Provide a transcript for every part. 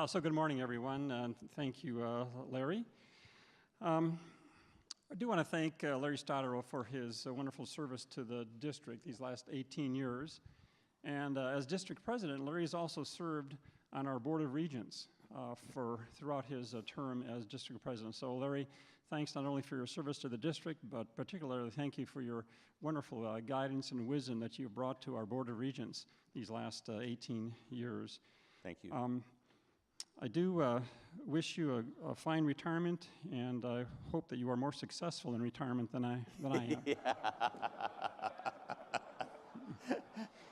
So good morning, everyone, and thank you, Larry. I do want to thank Larry Stoddero for his wonderful service to the district these last 18 years. And as district president, Larry has also served on our Board of Regents throughout his term as district president. So Larry, thanks not only for your service to the district, but particularly thank you for your wonderful guidance and wisdom that you brought to our Board of Regents these last 18 years. Thank you. I do wish you a fine retirement, and I hope that you are more successful in retirement than I am.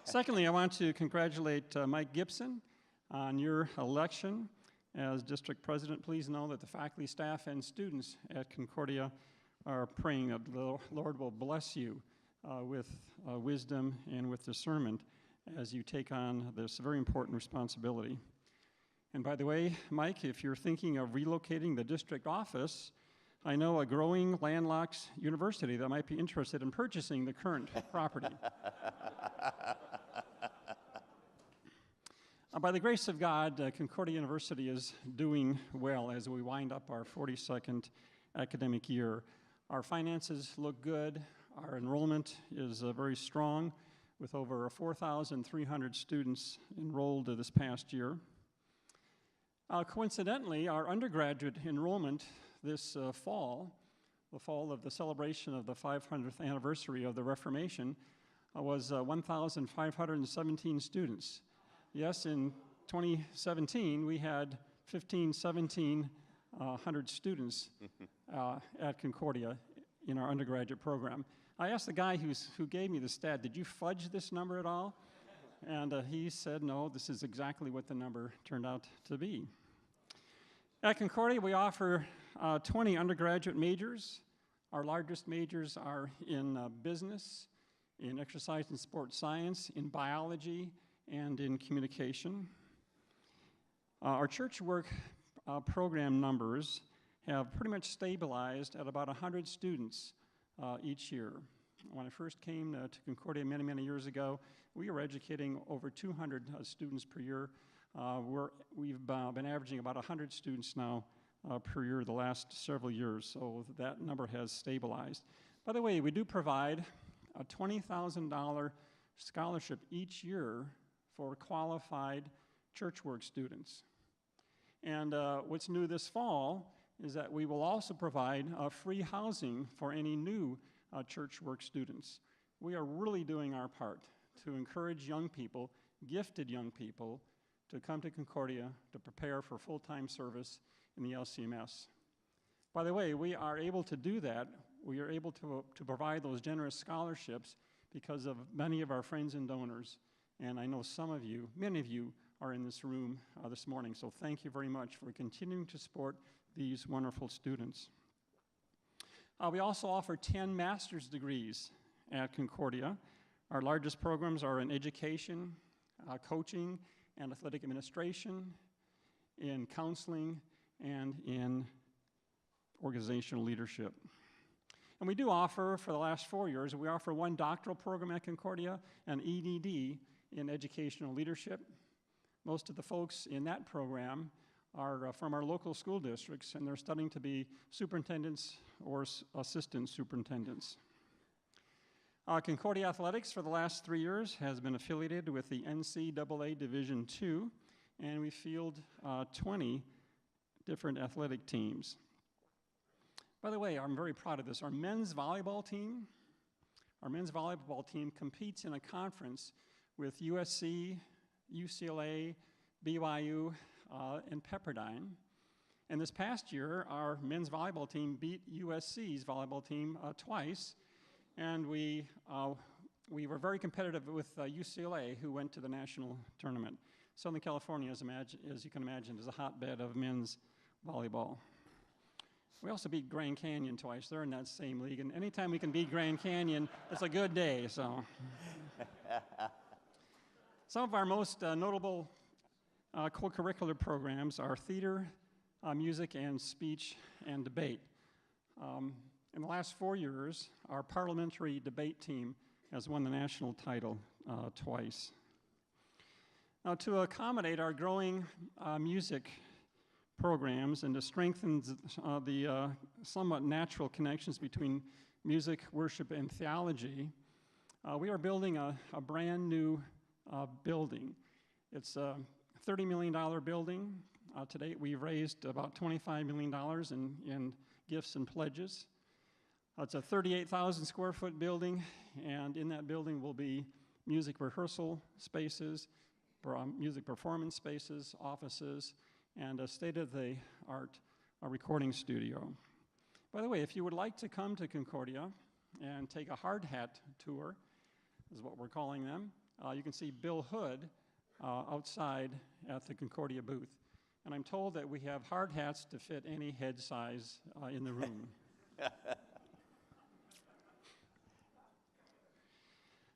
Secondly, I want to congratulate Mike Gibson on your election as district president. Please know that the faculty, staff, and students at Concordia are praying that the Lord will bless you with wisdom and with discernment as you take on this very important responsibility. And by the way, Mike, if you're thinking of relocating the district office, I know a growing landlocked university that might be interested in purchasing the current property. By the grace of God, Concordia University is doing well as we wind up our 42nd academic year. Our finances look good. Our enrollment is very strong, with over 4,300 students enrolled this past year. Coincidentally, our undergraduate enrollment this fall, the fall of the celebration of the 500th anniversary of the Reformation, was 1,517 students. Yes, in 2017, we had 1,700 students at Concordia in our undergraduate program. I asked the guy who gave me the stat, did you fudge this number at all? And he said, no, this is exactly what the number turned out to be. At Concordia, we offer 20 undergraduate majors. Our largest majors are in business, in exercise and sports science, in biology, and in communication. Our church work program numbers have pretty much stabilized at about 100 students each year. When I first came to Concordia many, many years ago, we were educating over 200 students per year. We've been averaging about 100 students now per year the last several years, so that number has stabilized. By the way, we do provide a $20,000 scholarship each year for qualified church work students. And what's new this fall is that we will also provide free housing for any new church work students. We are really doing our part to encourage young people, gifted young people, to come to Concordia to prepare for full-time service in the LCMS. By the way, we are able to do that. We are able to provide those generous scholarships because of many of our friends and donors. And I know some of you, many of you, are in this room this morning. So thank you very much for continuing to support these wonderful students. We also offer 10 master's degrees at Concordia. Our largest programs are in education, coaching, and athletic administration, in counseling, and in organizational leadership. And we do offer, for the last 4 years, we offer one doctoral program at Concordia, an EDD in educational leadership. Most of the folks in that program are from our local school districts, and they're studying to be superintendents or assistant superintendents. Concordia Athletics for the last 3 years has been affiliated with the NCAA Division II, and we field 20 different athletic teams. By the way, I'm very proud of this. Our men's volleyball team competes in a conference with USC, UCLA, BYU, and Pepperdine. And this past year, our men's volleyball team beat USC's volleyball team twice. And we were very competitive with UCLA, who went to the national tournament. Southern California, as you can imagine, is a hotbed of men's volleyball. We also beat Grand Canyon twice. They're in that same league. And anytime we can beat Grand Canyon, it's a good day. So, some of our most notable co-curricular programs are theater, music, and speech and debate. In the last 4 years, our parliamentary debate team has won the national title twice. Now, to accommodate our growing music programs and to strengthen the somewhat natural connections between music, worship, and theology, we are building a brand new building. It's a $30 million building. To date, we've raised about $25 million in gifts and pledges. It's a 38,000 square foot building, and in that building will be music rehearsal spaces, music performance spaces, offices, and a state-of-the-art recording studio. By the way, if you would like to come to Concordia and take a hard hat tour, is what we're calling them, you can see Bill Hood outside at the Concordia booth. And I'm told that we have hard hats to fit any head size in the room.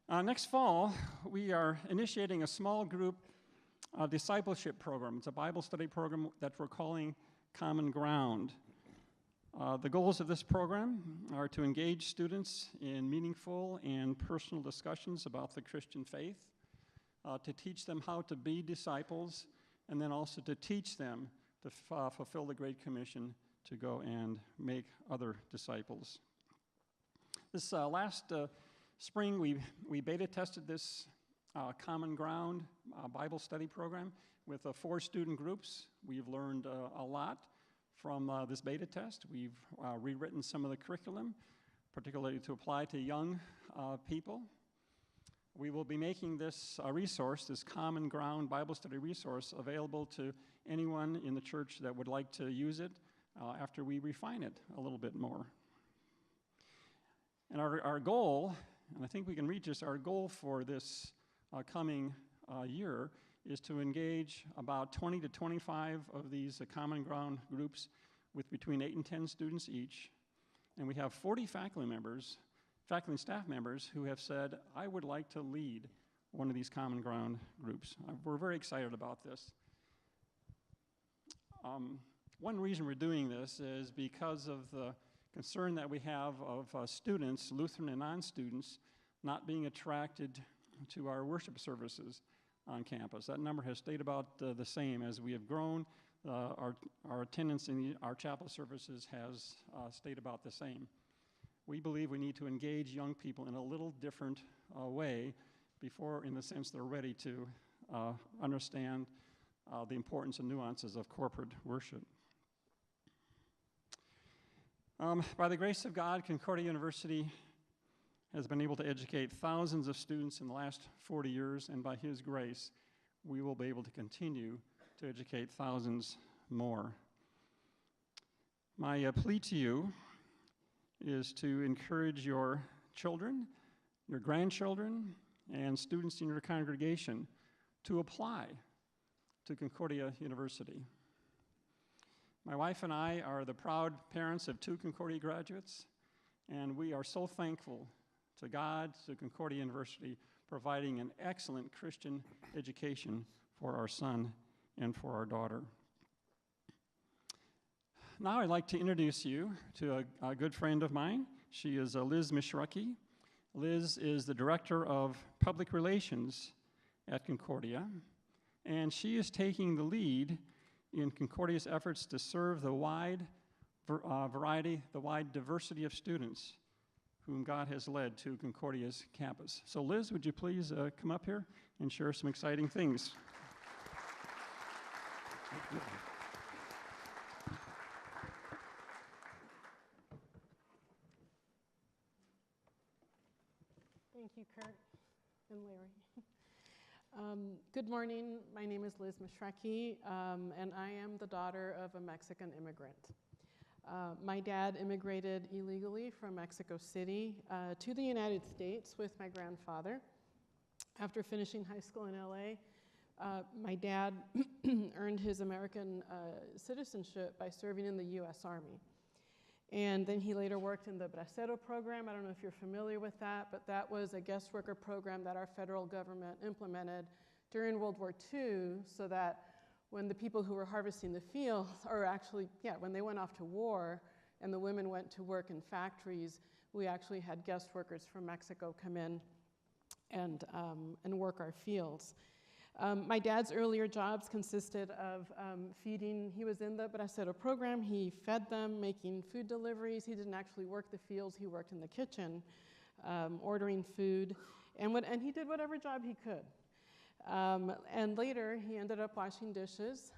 Next fall, we are initiating a small group discipleship program. It's a Bible study program that we're calling Common Ground. The goals of this program are to engage students in meaningful and personal discussions about the Christian faith, to teach them how to be disciples, and then also to teach them to fulfill the Great Commission to go and make other disciples. This last spring, we beta tested this Common Ground Bible study program with 4 student groups. We've learned a lot from this beta test. We've rewritten some of the curriculum, particularly to apply to young people. We will be making this resource, this Common Ground Bible study resource, available to anyone in the church that would like to use it after we refine it a little bit more. And our goal, and I think we can reach this, our goal for this coming year is to engage about 20 to 25 of these Common Ground groups with between 8 and 10 students each. And we have 40 faculty and staff members who have said, I would like to lead one of these Common Ground groups. We're very excited about this. One reason we're doing this is because of the concern that we have of students, Lutheran and non-students, not being attracted to our worship services on campus. That number has stayed about the same as we have grown. Our attendance in our chapel services has stayed about the same. We believe we need to engage young people in a little different way before, in the sense, they're ready to understand the importance and nuances of corporate worship. By the grace of God, Concordia University has been able to educate thousands of students in the last 40 years, and by His grace, we will be able to continue to educate thousands more. My plea to you is to encourage your children, your grandchildren, and students in your congregation to apply to Concordia University. My wife and I are the proud parents of 2 Concordia graduates, and we are so thankful to God, to Concordia University, providing an excellent Christian education for our son and for our daughter. Now I'd like to introduce you to a good friend of mine. She is Liz Mishrucky. Liz is the Director of Public Relations at Concordia, and she is taking the lead in Concordia's efforts to serve the wide diversity of students whom God has led to Concordia's campus. So Liz, would you please come up here and share some exciting things? Thank you, Kurt and Larry. Good morning. My name is Liz Mishrucky, and I am the daughter of a Mexican immigrant. My dad immigrated illegally from Mexico City to the United States with my grandfather. After finishing high school in LA, my dad earned his American citizenship by serving in the U.S. Army. And then he later worked in the Bracero program. I don't know if you're familiar with that, but that was a guest worker program that our federal government implemented during World War II so that when the people who were harvesting the fields, or actually, when they went off to war and the women went to work in factories, we actually had guest workers from Mexico come in and work our fields. My dad's earlier jobs consisted of feeding. He was in the Bracero program. He fed them, making food deliveries. He didn't actually work the fields. He worked in the kitchen, ordering food, and he did whatever job he could. And later, he ended up washing dishes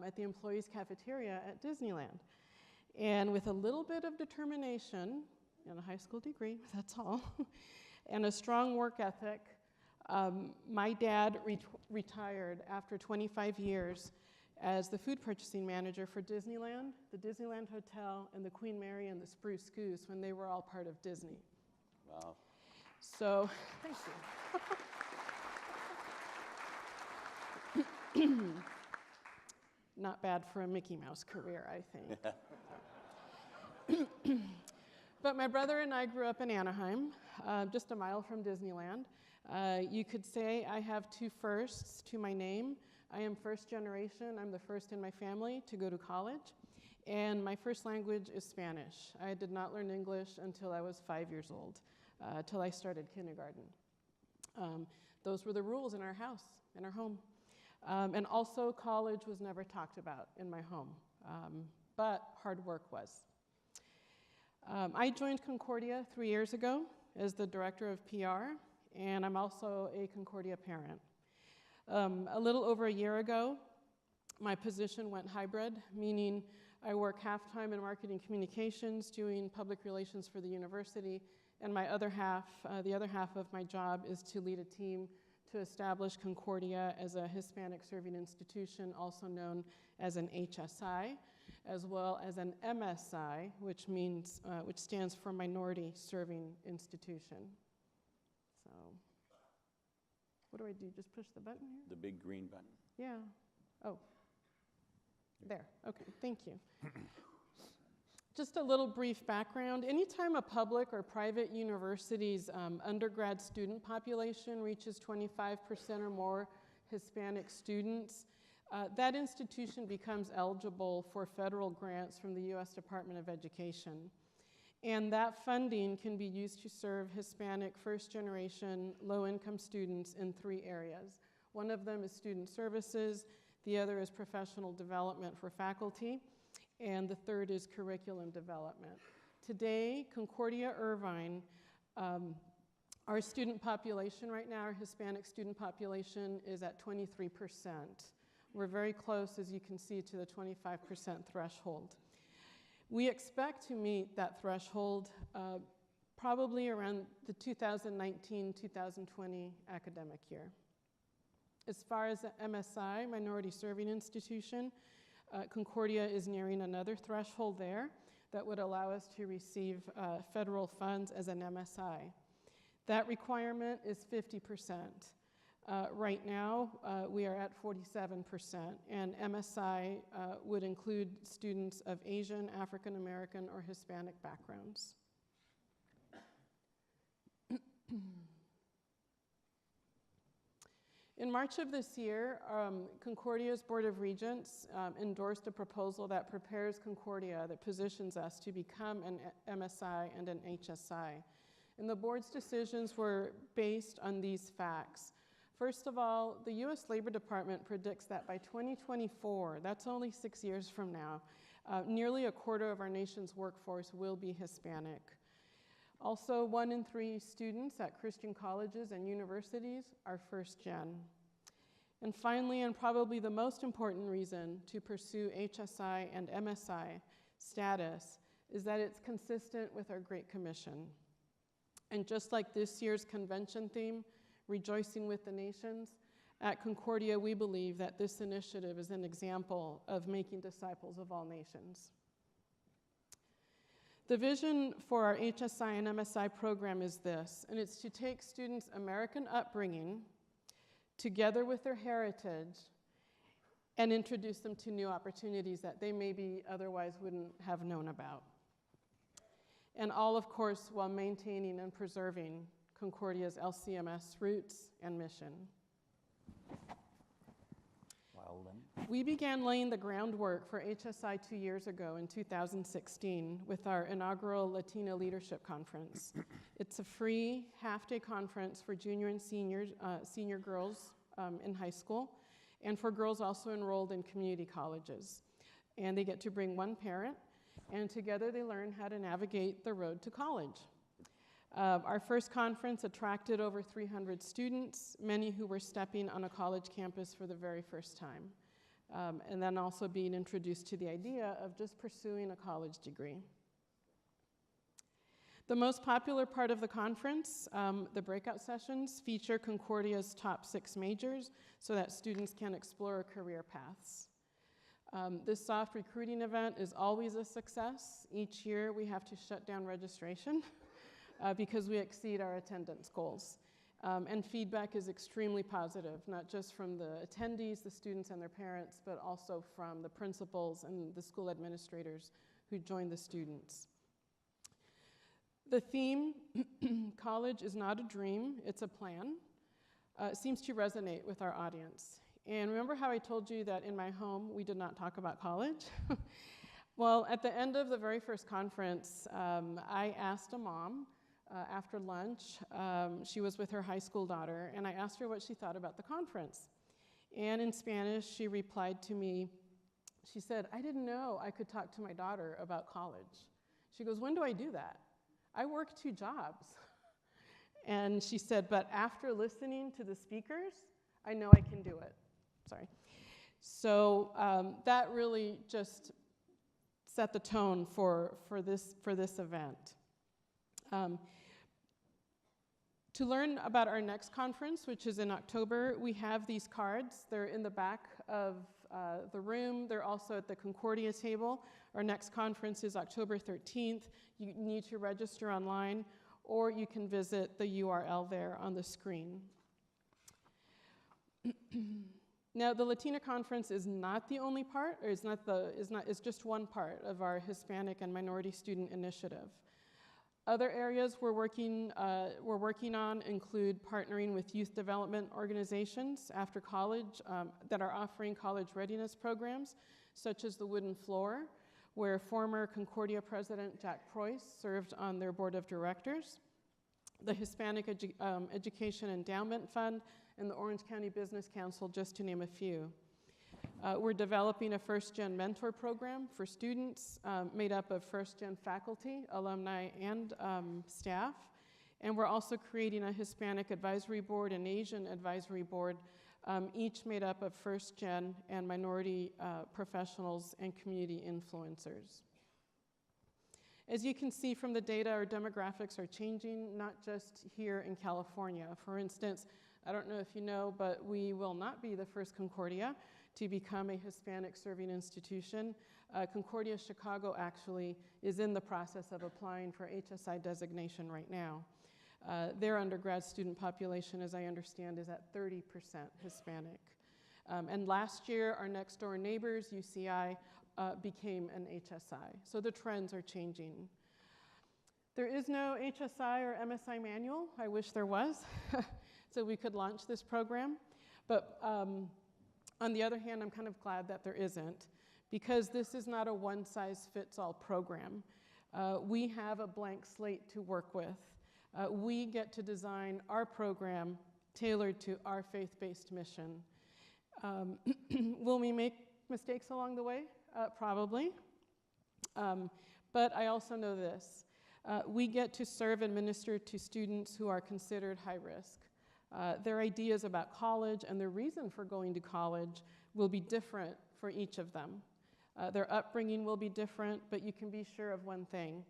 at the employees' cafeteria at Disneyland. And with a little bit of determination and a high school degree, that's all, and a strong work ethic, my dad retired after 25 years as the food purchasing manager for Disneyland, the Disneyland Hotel, and the Queen Mary and the Spruce Goose when they were all part of Disney. Wow. So, thank you. Not bad for a Mickey Mouse career, I think. But my brother and I grew up in Anaheim, just a mile from Disneyland. You could say I have two firsts to my name. I am first generation. I'm the first in my family to go to college. And my first language is Spanish. I did not learn English until I was 5 years old, till I started kindergarten. Those were the rules in our house, in our home. And also, college was never talked about in my home, but hard work was. I joined Concordia 3 years ago as the director of PR, and I'm also a Concordia parent. A little over a year ago, my position went hybrid, meaning I work half-time in marketing communications, doing public relations for the university, and my other half, the other half of my job is to lead a team to establish Concordia as a Hispanic serving institution, also known as an HSI, as well as an MSI, which stands for Minority Serving Institution. So, what do I do? Just push the button here? The big green button. Yeah. Oh. There. Okay. Thank you. Just a little brief background. Anytime a public or private university's undergrad student population reaches 25% or more Hispanic students, that institution becomes eligible for federal grants from the U.S. Department of Education. And that funding can be used to serve Hispanic first-generation low-income students in 3 areas. One of them is student services, the other is professional development for faculty, and the third is curriculum development. Today, Concordia Irvine, our student population right now, our Hispanic student population is at 23%. We're very close, as you can see, to the 25% threshold. We expect to meet that threshold probably around the 2019-2020 academic year. As far as the MSI, Minority Serving Institution, Concordia is nearing another threshold there that would allow us to receive federal funds as an MSI. That requirement is 50%. Right now, we are at 47%, and MSI would include students of Asian, African American, or Hispanic backgrounds. In March of this year, Concordia's Board of Regents endorsed a proposal that prepares Concordia, that positions us to become an MSI and an HSI. And the board's decisions were based on these facts. First of all, the U.S. Labor Department predicts that by 2024, that's only 6 years from now, nearly a quarter of our nation's workforce will be Hispanic. Also, 1 in 3 students at Christian colleges and universities are first gen. And finally, and probably the most important reason to pursue HSI and MSI status is that it's consistent with our Great Commission. And just like this year's convention theme, Rejoicing with the Nations, at Concordia we believe that this initiative is an example of making disciples of all nations. The vision for our HSI and MSI program is this, and it's to take students' American upbringing together with their heritage and introduce them to new opportunities that they maybe otherwise wouldn't have known about. And all, of course, while maintaining and preserving Concordia's LCMS roots and mission. Well, then. We began laying the groundwork for HSI 2 years ago in 2016 with our inaugural Latina Leadership Conference. It's a free half-day conference for junior and senior girls in high school, and for girls also enrolled in community colleges. And they get to bring one parent, and together they learn how to navigate the road to college. Our first conference attracted over 300 students, many who were stepping on a college campus for the very first time, and then also being introduced to the idea of just pursuing a college degree. The most popular part of the conference, the breakout sessions, feature Concordia's top 6 majors so that students can explore career paths. This soft recruiting event is always a success. Each year we have to shut down registration because we exceed our attendance goals. And feedback is extremely positive, not just from the attendees, the students and their parents, but also from the principals and the school administrators who join the students. The theme, college is not a dream, it's a plan, seems to resonate with our audience. And remember how I told you that in my home we did not talk about college? Well, at the end of the very first conference, I asked a mom after lunch, she was with her high school daughter, and I asked her what she thought about the conference. And in Spanish, she replied to me, she said, "I didn't know I could talk to my daughter about college." She goes, "When do I do that? I work 2 jobs." And she said, "But after listening to the speakers, I know I can do it." Sorry. So that really just set the tone for this event. To learn about our next conference, which is in October, we have these cards. They're in the back of the room. They're also at the Concordia table. Our next conference is October 13th. You need to register online, or you can visit the URL there on the screen. Now, the Latina Conference is not the only part, or it's just one part of our Hispanic and minority student initiative. Other areas we're working on include partnering with youth development organizations after college that are offering college readiness programs, such as the Wooden Floor, where former Concordia President Jack Preuss served on their board of directors, the Hispanic Education Endowment Fund, and the Orange County Business Council, just to name a few. We're developing a first-gen mentor program for students made up of first-gen faculty, alumni, and staff. And we're also creating a Hispanic advisory board and Asian advisory board, each made up of first-gen and minority professionals and community influencers. As you can see from the data, our demographics are changing, not just here in California. For instance, I don't know if you know, but we will not be the first Concordia to become a Hispanic serving institution. Concordia Chicago actually is in the process of applying for HSI designation right now. Their undergrad student population, as I understand, is at 30% Hispanic. And last year, our next door neighbors, UCI, became an HSI. So the trends are changing. There is no HSI or MSI manual. I wish there was, so we could launch this program. But on the other hand, I'm kind of glad that there isn't, because this is not a one-size-fits-all program. We have a blank slate to work with. We get to design our program tailored to our faith-based mission. Will we make mistakes along the way? Probably. But I also know this. We get to serve and minister to students who are considered high risk. Their ideas about college and their reason for going to college will be different for each of them. Their upbringing will be different, but you can be sure of one thing.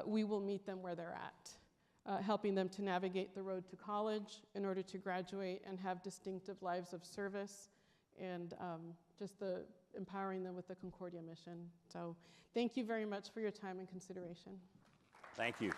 We will meet them where they're at, helping them to navigate the road to college in order to graduate and have distinctive lives of service, and just empowering them with the Concordia mission. So thank you very much for your time and consideration. Thank you.